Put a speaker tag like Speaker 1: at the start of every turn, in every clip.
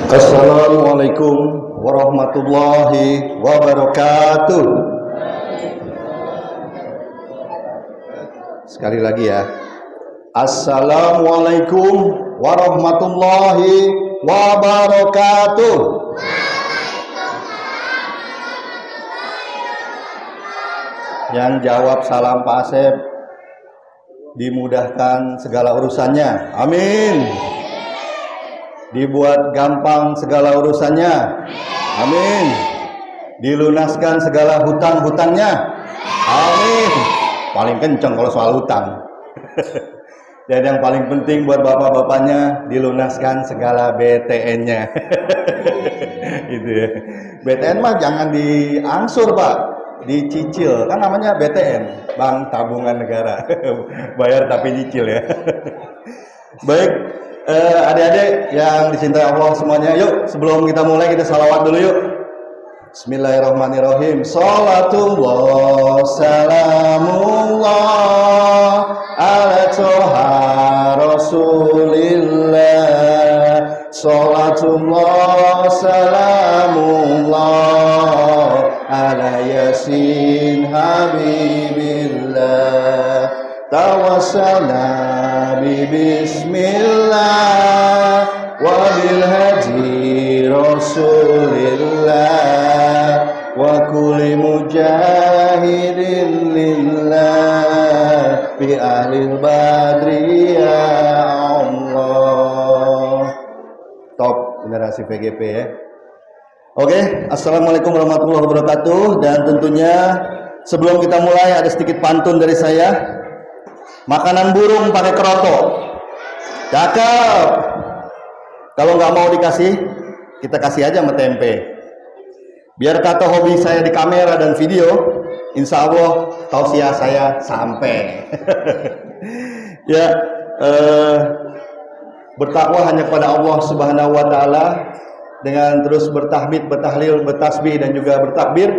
Speaker 1: Assalamualaikum warahmatullahi wabarakatuh. Sekali lagi ya. Assalamualaikum warahmatullahi wabarakatuh. Yang jawab salam Pak Asep, dimudahkan segala urusannya. Amin. Dibuat gampang segala urusannya. Amin. Dilunaskan segala hutang-hutangnya. Amin. Paling kenceng kalau soal hutang. Dan yang paling penting buat bapak-bapaknya, dilunaskan segala BTN-nya. Itu ya. BTN mah jangan diangsur, Pak. Dicicil. Kan namanya BTN, Bank Tabungan Negara. Bayar tapi nyicil ya. Baik. Adik-adik yang dicintai Allah semuanya, yuk sebelum kita mulai kita salawat dulu yuk. Bismillahirrahmanirrahim. Salatullah salamullah ala toha rasulillah. Salatullah salamullah ala yasin habibillah. Tawassalna bismillah wa bil haji rasulillah wa kulli mujahidin lillah bi ahlil badri ya Allah. Top generasi VGP ya. Oke, assalamualaikum warahmatullahi wabarakatuh. Dan tentunya sebelum kita mulai ada sedikit pantun dari saya. Makanan burung pakai keroto. Cakep. Kalau nggak mau dikasih, kita kasih aja sama tempe. Biar kata hobi saya di kamera dan video, insya Allah tausiah saya sampai. Ya, bertakwa hanya kepada Allah Subhanahu Wa Taala dengan terus bertahmid, bertahlil, bertasbih dan juga bertakbir.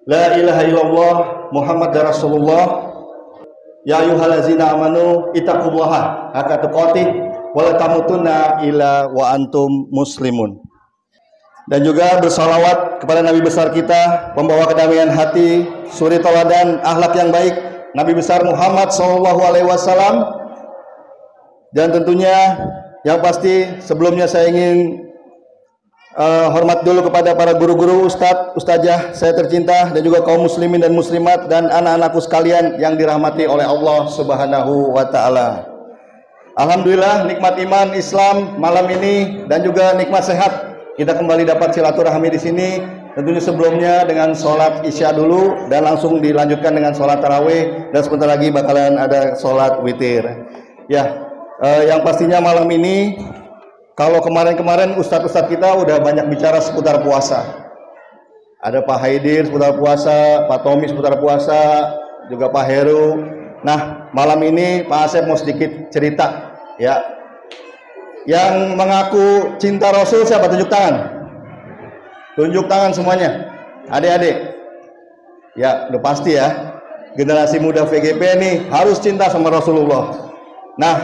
Speaker 1: La ilaha illallah Muhammad Rasulullah. Ya ayyuhallazina amanu ittaqullaha haqqa tuqatih wa la tamutunna illa wa antum muslimun. Dan juga bersalawat kepada Nabi besar kita, pembawa kedamaian hati, suri tauladan, akhlak yang baik, Nabi besar Muhammad SAW. Dan tentunya yang pasti sebelumnya saya ingin hormat dulu kepada para guru-guru, ustadzah saya tercinta, dan juga kaum muslimin dan muslimat dan anak-anakku sekalian yang dirahmati oleh Allah Subhanahu wa Ta'ala. Alhamdulillah, nikmat iman Islam malam ini dan juga nikmat sehat kita kembali dapat silaturahmi di sini. Tentunya sebelumnya dengan sholat isya dulu dan langsung dilanjutkan dengan sholat tarawih, dan sebentar lagi bakalan ada sholat witir. Ya, yang pastinya malam ini, kalau kemarin-kemarin ustadz-ustadz kita udah banyak bicara seputar puasa. Ada Pak Haidir seputar puasa, Pak Tommy seputar puasa, juga Pak Heru. Nah, malam ini Pak Asep mau sedikit cerita ya. Yang mengaku cinta Rasul siapa? Tunjuk tangan. Tunjuk tangan semuanya. Adik-adik. Ya, udah pasti ya. Generasi muda VGP nih harus cinta sama Rasulullah. Nah,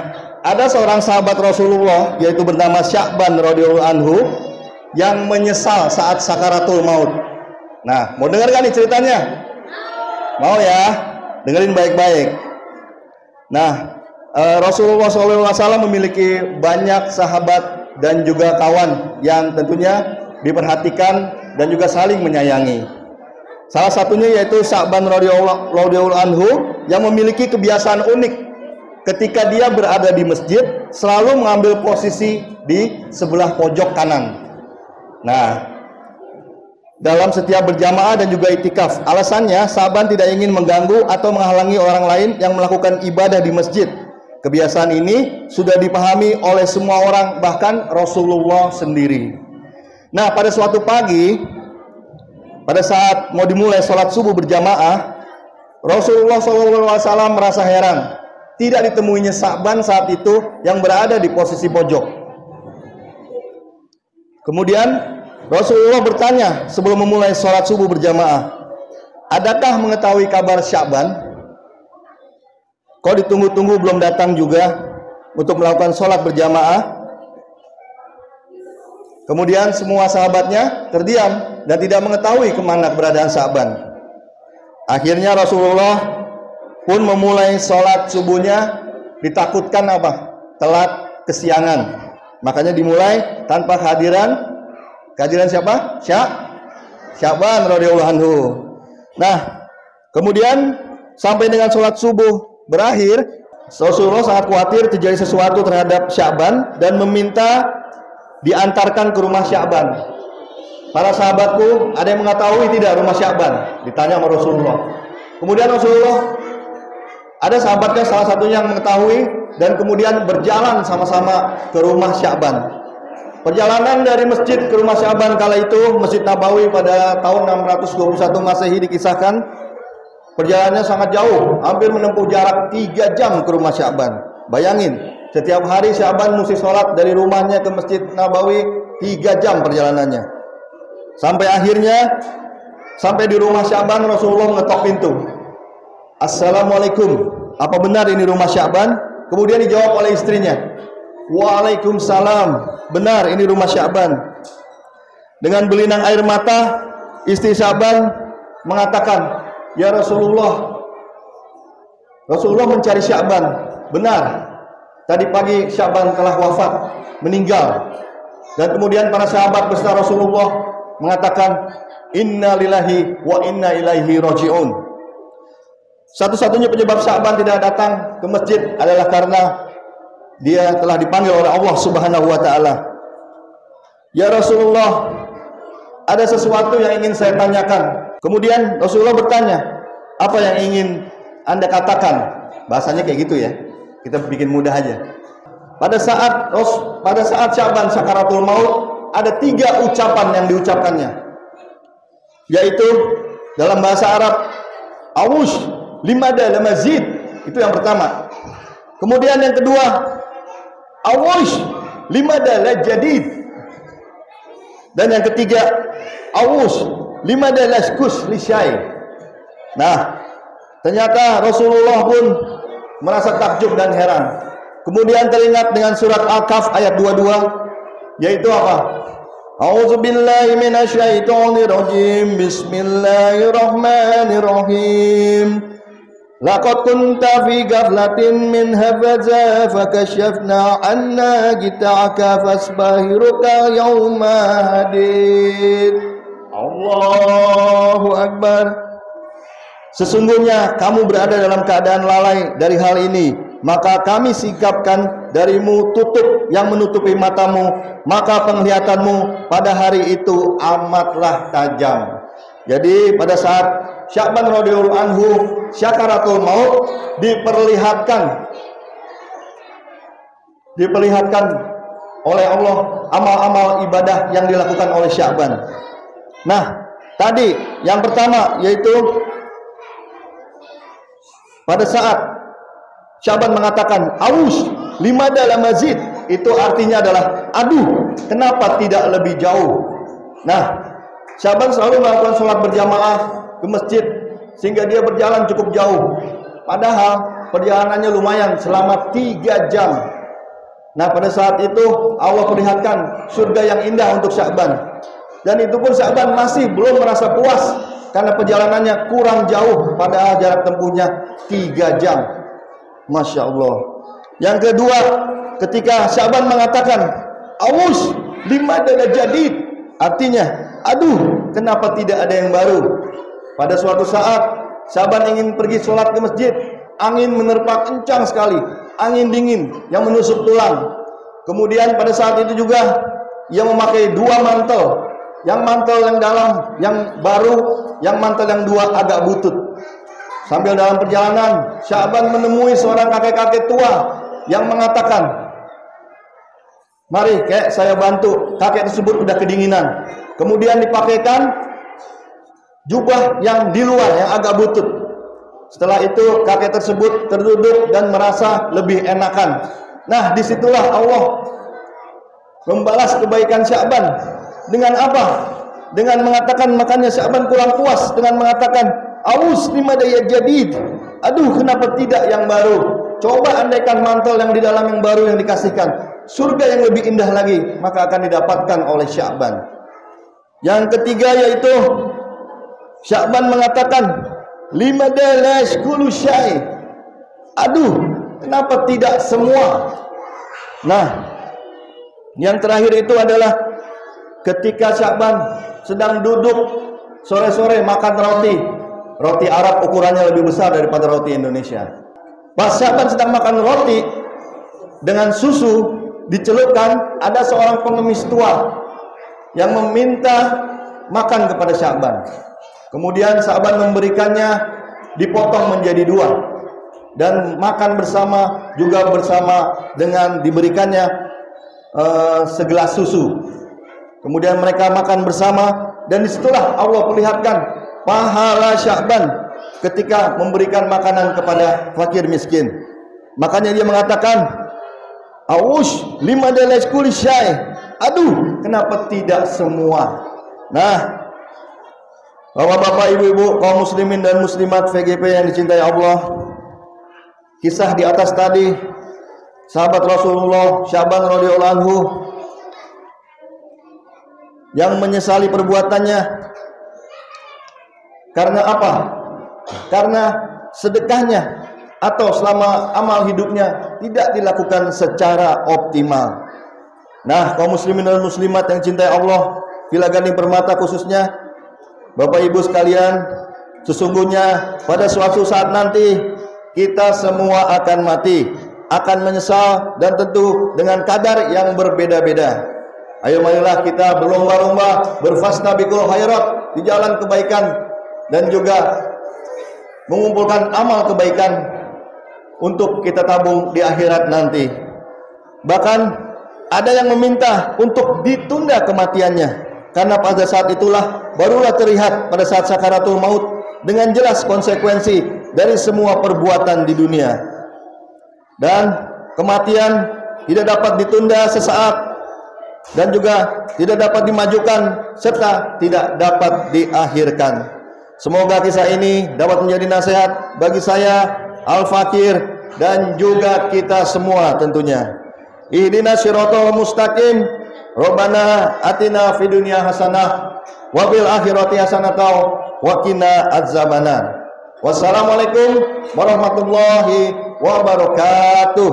Speaker 1: ada seorang sahabat Rasulullah yaitu bernama Sya'ban radhiyallahu anhu yang menyesal saat sakaratul maut. Nah, mau dengar gak nih ceritanya? Mau ya? Dengerin baik-baik. Nah, Rasulullah SAW memiliki banyak sahabat dan juga kawan yang tentunya diperhatikan dan juga saling menyayangi. Salah satunya yaitu Sya'ban radhiyallahu anhu yang memiliki kebiasaan unik. Ketika dia berada di masjid, selalu mengambil posisi di sebelah pojok kanan. Nah, dalam setiap berjamaah dan juga itikaf, alasannya Sya'ban tidak ingin mengganggu atau menghalangi orang lain yang melakukan ibadah di masjid. Kebiasaan ini sudah dipahami oleh semua orang, bahkan Rasulullah sendiri. Nah, pada suatu pagi, pada saat mau dimulai sholat subuh berjamaah, Rasulullah SAW merasa heran. Tidak ditemuinya Sya'ban saat itu yang berada di posisi pojok. Kemudian Rasulullah bertanya sebelum memulai sholat subuh berjamaah, adakah mengetahui kabar Sya'ban? Kok ditunggu-tunggu belum datang juga untuk melakukan sholat berjamaah? Kemudian semua sahabatnya terdiam dan tidak mengetahui kemana keberadaan Sya'ban. Akhirnya Rasulullah pun memulai sholat subuhnya, ditakutkan apa? Telat kesiangan. Makanya dimulai tanpa kehadiran siapa? Sya'ban radhiyallahu anhu. Nah, kemudian sampai dengan sholat subuh berakhir, Rasulullah sangat khawatir terjadi sesuatu terhadap Sya'ban dan meminta diantarkan ke rumah Sya'ban. Para sahabatku, ada yang mengetahui tidak rumah Sya'ban? Ditanya sama Rasulullah. Kemudian Rasulullah, ada sahabatnya salah satunya yang mengetahui dan kemudian berjalan sama-sama ke rumah Sya'ban. Perjalanan dari masjid ke rumah Sya'ban kala itu, Masjid Nabawi pada tahun 621 Masehi dikisahkan, perjalanannya sangat jauh, hampir menempuh jarak 3 jam ke rumah Sya'ban. Bayangin, setiap hari Sya'ban mesti sholat dari rumahnya ke Masjid Nabawi 3 jam perjalanannya. Sampai akhirnya, sampai di rumah Sya'ban, Rasulullah mengetok pintu. Assalamualaikum, apa benar ini rumah Sya'ban? Kemudian dijawab oleh istrinya, Waalaikumsalam, benar ini rumah Sya'ban. Dengan belinang air mata, istri Sya'ban mengatakan, ya Rasulullah mencari Sya'ban. Benar, tadi pagi Sya'ban telah wafat, meninggal. Dan kemudian para sahabat beserta Rasulullah mengatakan, inna lillahi wa inna ilaihi raji'un. Satu-satunya penyebab Sya'ban tidak datang ke masjid adalah karena dia telah dipanggil oleh Allah Subhanahu wa taala. Ya Rasulullah, ada sesuatu yang ingin saya tanyakan. Kemudian Rasulullah bertanya, apa yang ingin Anda katakan? Bahasanya kayak gitu ya. Kita bikin mudah aja. Pada saat Sya'ban sakaratul maut, ada 3 ucapan yang diucapkannya. Yaitu dalam bahasa Arab, awush limada lamazid, itu yang pertama. Kemudian yang kedua, awush limada lajadid. Dan yang ketiga, awush limada laskus lisyai. Nah, ternyata Rasulullah pun merasa takjub dan heran. Kemudian teringat dengan surat Al-Kahf ayat 22, yaitu apa? A'udzubillahi minasyaitonirrajim. Bismillahirrahmanirrahim. Laqad kunta fi ghaflatin min hadza fakashafna 'anna gita'aka fasbahiruka yawma hadid. Allahu Akbar. Sesungguhnya kamu berada dalam keadaan lalai dari hal ini, maka kami sikapkan darimu tutup yang menutupi matamu, maka penglihatanmu pada hari itu amatlah tajam. Jadi pada saat Sya'ban radhiyallahu anhu syakaratul maut, diperlihatkan oleh Allah amal-amal ibadah yang dilakukan oleh Sya'ban. Nah, tadi yang pertama yaitu pada saat Sya'ban mengatakan aus limada lamazid, itu artinya adalah aduh, kenapa tidak lebih jauh. Nah, Sya'ban selalu melakukan sholat berjamaah ke masjid sehingga dia berjalan cukup jauh, padahal perjalanannya lumayan selama 3 jam. Nah, pada saat itu Allah perlihatkan surga yang indah untuk Sya'ban, dan itu pun Sya'ban masih belum merasa puas karena perjalanannya kurang jauh, padahal jarak tempuhnya 3 jam. Masya Allah. Yang kedua, ketika Sya'ban mengatakan awus limada lajadid, artinya aduh, kenapa tidak ada yang baru. Pada suatu saat Sya'ban ingin pergi sholat ke masjid, angin menerpa kencang sekali, angin dingin yang menusuk tulang. Kemudian pada saat itu juga ia memakai 2 mantel, yang mantel yang dalam yang baru, yang mantel yang 2 agak butut. Sambil dalam perjalanan, Sya'ban menemui seorang kakek-kakek tua yang mengatakan, mari kek saya bantu. Kakek tersebut sudah kedinginan. Kemudian dipakaikan jubah yang di luar yang agak butut. Setelah itu kakek tersebut terduduk dan merasa lebih enakan. Nah, disitulah Allah membalas kebaikan Sya'ban. Dengan apa? Dengan mengatakan, makanya Sya'ban kurang puas dengan mengatakan aus limada jadid. Aduh, kenapa tidak yang baru? Coba andaikan mantel yang di dalam yang baru yang dikasihkan. surga yang lebih indah lagi, maka akan didapatkan oleh Sya'ban. Yang ketiga yaitu Sya'ban mengatakan, limadalash kullu syai. Aduh, kenapa tidak semua? Nah, yang terakhir itu adalah ketika Sya'ban sedang duduk sore-sore makan roti Arab ukurannya lebih besar daripada roti Indonesia. Pas Sya'ban sedang makan roti dengan susu dicelupkan, ada seorang pengemis tua yang meminta makan kepada Sya'ban. Kemudian Sya'ban memberikannya, dipotong menjadi dua dan makan bersama, juga bersama dengan diberikannya segelas susu. Kemudian mereka makan bersama, dan disitulah Allah perlihatkan pahala Sya'ban ketika memberikan makanan kepada fakir miskin. Makanya dia mengatakan, awush lima dalais kulli syai. Aduh, kenapa tidak semua? Nah, Bapak-bapak, ibu-ibu, kaum muslimin dan muslimat VGP yang dicintai Allah, kisah di atas tadi sahabat Rasulullah Sya'ban radhiyallahu anhu yang menyesali perbuatannya karena apa? Karena sedekahnya atau selama amal hidupnya tidak dilakukan secara optimal. Nah, kaum muslimin dan muslimat yang cintai Allah, Villa Gading Permata khususnya, Bapak Ibu sekalian, sesungguhnya pada suatu saat nanti kita semua akan mati, akan menyesal, dan tentu dengan kadar yang berbeda-beda. Ayo marilah kita berlomba-lomba berfastabiqul khairat di jalan kebaikan dan juga mengumpulkan amal kebaikan untuk kita tabung di akhirat nanti. Bahkan ada yang meminta untuk ditunda kematiannya, karena pada saat itulah barulah terlihat pada saat sakaratul maut dengan jelas konsekuensi dari semua perbuatan di dunia. Dan kematian tidak dapat ditunda sesaat dan juga tidak dapat dimajukan serta tidak dapat diakhirkan. Semoga kisah ini dapat menjadi nasihat bagi saya, Al-Fakir, dan juga kita semua tentunya. Ihdinas siratal mustaqim. Rabbana atina fid dunya hasanah wa bil akhirati hasanah wa qina adzabannar. Wassalamualaikum warahmatullahi wabarakatuh.